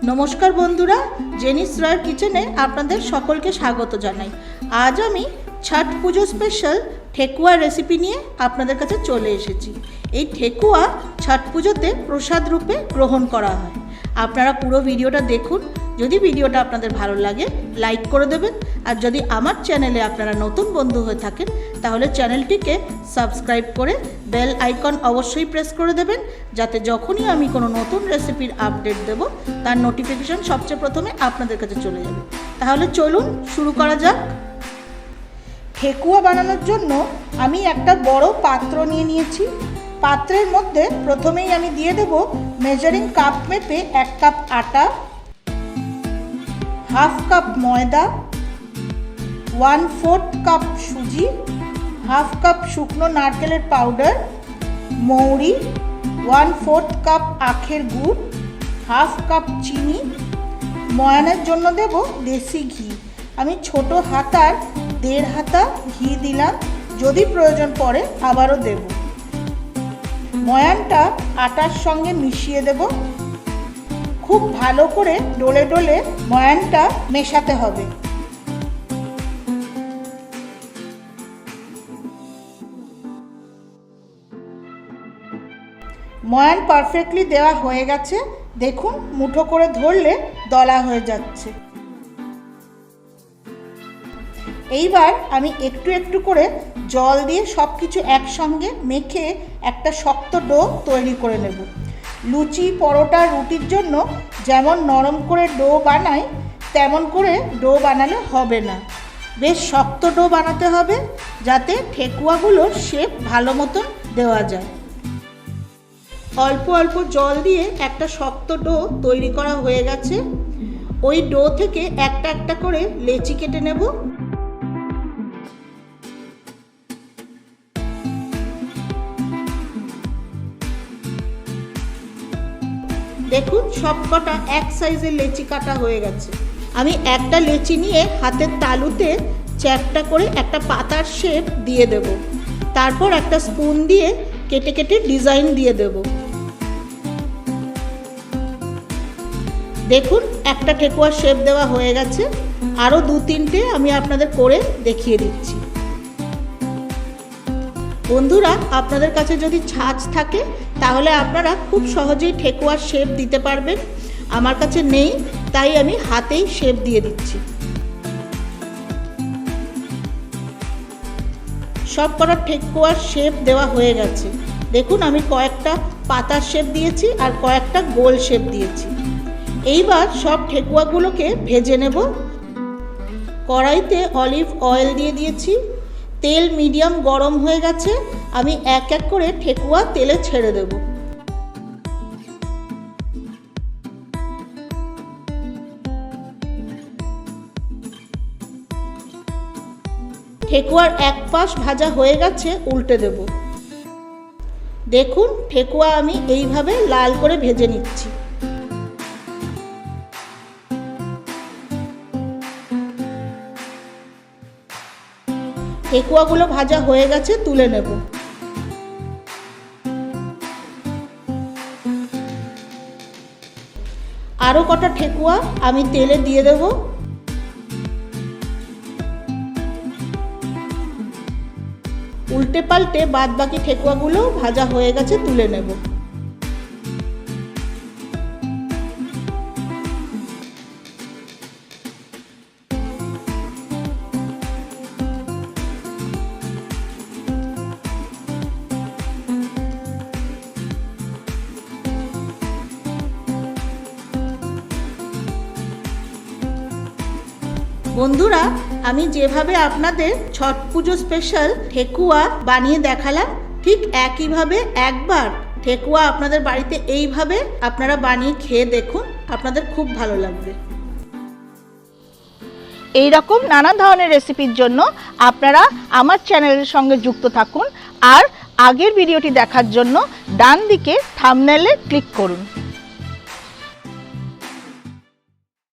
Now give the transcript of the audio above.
নমস্কার বন্ধুরা, জেনিস রয়ের কিচেনে আপনাদের সকলকে স্বাগত জানাই। আজ আমি ছট পুজো স্পেশাল ঠেকুয়া রেসিপি নিয়ে আপনাদের কাছে চলে এসেছি। এই ঠেকুয়া ছট পুজোতে প্রসাদ রূপে গ্রহণ করা হয়। আপনারা পুরো ভিডিওটা দেখুন। যদি ভিডিওটা আপনাদের ভালো লাগে লাইক করে দেবেন, আর যদি আমার চ্যানেলে আপনারা নতুন বন্ধু হয়ে থাকেন তাহলে চ্যানেলটিকে সাবস্ক্রাইব করে বেল আইকন অবশ্যই প্রেস করে দেবেন, যাতে যখনই আমি কোনো নতুন রেসিপির আপডেট দেব তার নোটিফিকেশন সবচেয়ে প্রথমে আপনাদের কাছে চলে যাবে। তাহলে চলুন শুরু করা যাক। ঠেকুয়া বানানোর জন্য আমি একটা বড় পাত্র নিয়েছি। পাত্রের মধ্যে প্রথমেই আমি দিয়ে দেব মেজারিং কাপ মেপে 1 কাপ আটা, হাফ কাপ ময়দা, 1/4 কাপ সুজি, হাফ কাপ শুকনো নারকেলের পাউডার, মৌরি, 1/4 কাপ আখের গুড়, হাফ কাপ চিনি। ময়ানের জন্য দেব দেশি ঘি। আমি ছোট হাতার 1.5 হাতা ঘি দিলাম, যদি প্রয়োজন পড়ে আবারও দেব। ময়ানটা আটার সঙ্গে মিশিয়ে দেব। খুব ভালো করে ডলে ডলে ময়ানটা মেশাতে হবে। ময়ান পারফেক্টলি দেওয়া হয়ে গেছে। দেখুন, মুঠো করে ধরলে দলা হয়ে যাচ্ছে। এইবার আমি একটু একটু করে জল দিয়ে সব কিছু একসঙ্গে মেখে একটা শক্ত ডো তৈরি করে নেব। লুচি, পরোটা, রুটির জন্য যেমন নরম করে ডো বানাই তেমন করে ডো বানালে হবে না। বেশ শক্ত ডো বানাতে হবে, যাতে ঠেকুয়াগুলোর শেপ ভালো মতন দেওয়া যায়। অল্প অল্প জল দিয়ে একটা শক্ত ডো তৈরি করা হয়ে গেছে। ওই ডো থেকে একটা একটা করে লেচি কেটে নেব। দেখুন, সব কটা এক সাইজের লেচি কাটা হয়ে গেছে। আমি একটা লেচি নিয়ে হাতের তালুতে চ্যাপ্টা করে একটা পাতার শেপ দিয়ে দেব। তারপর একটা স্পুন দিয়ে কেটে কেটে ডিজাইন দিয়ে দেব। দেখুন, একটা ঠেকুয়ার শেপ দেওয়া হয়ে গেছে। আরও 2-3টে আমি আপনাদের করে দেখিয়ে দিচ্ছি। বন্ধুরা, আপনাদের কাছে যদি ছাঁচ থাকে তাহলে আপনারা খুব সহজেই ঠেকুয়ার শেপ দিতে পারবেন। আমার কাছে নেই, তাই আমি হাতেই শেপ দিয়ে দিচ্ছি। সব কটা ঠেকুয়ার শেপ দেওয়া হয়ে গেছে। দেখুন, আমি কয়েকটা পাতার শেপ দিয়েছি আর কয়েকটা গোল শেপ দিয়েছি। এইবার সব ঠেকুয়াগুলোকে ভেজে নেব। কড়াইতে অলিভ অয়েল দিয়ে দিয়েছি। তেল মিডিয়াম গরম হয়ে গেছে। আমি এক এক করে ঠেকুয়া তেলে ছেড়ে দেব। ঠেকুয়ার এক পাশ ভাজা হয়ে গেছে, উল্টে দেব। দেখুন, ঠেকুয়া আমি এইভাবে লাল করে ভেজে নিচ্ছি। ঠেকুয়াগুলো ভাজা হয়ে গেছে, তুলে নেব। আরও কটা ঠেকুয়া আমি তেলে দিয়ে দেব। উল্টে পাল্টে বাদ বাকি ঠেকুয়াগুলো ভাজা হয়ে গেছে, তুলে নেব। বন্ধুরা, আমি যেভাবে আপনাদের ছট পুজো স্পেশাল ঠেকুয়া বানিয়ে দেখালাম, ঠিক একইভাবে একবার ঠেকুয়া আপনাদের বাড়িতে এইভাবে আপনারা বানিয়ে খেয়ে দেখুন, আপনাদের খুব ভালো লাগবে। এই রকম নানা ধরনের রেসিপির জন্য আপনারা আমার চ্যানেলের সঙ্গে যুক্ত থাকুন, আর আগের ভিডিওটি দেখার জন্য ডান দিকে থাম্বনেলে ক্লিক করুন।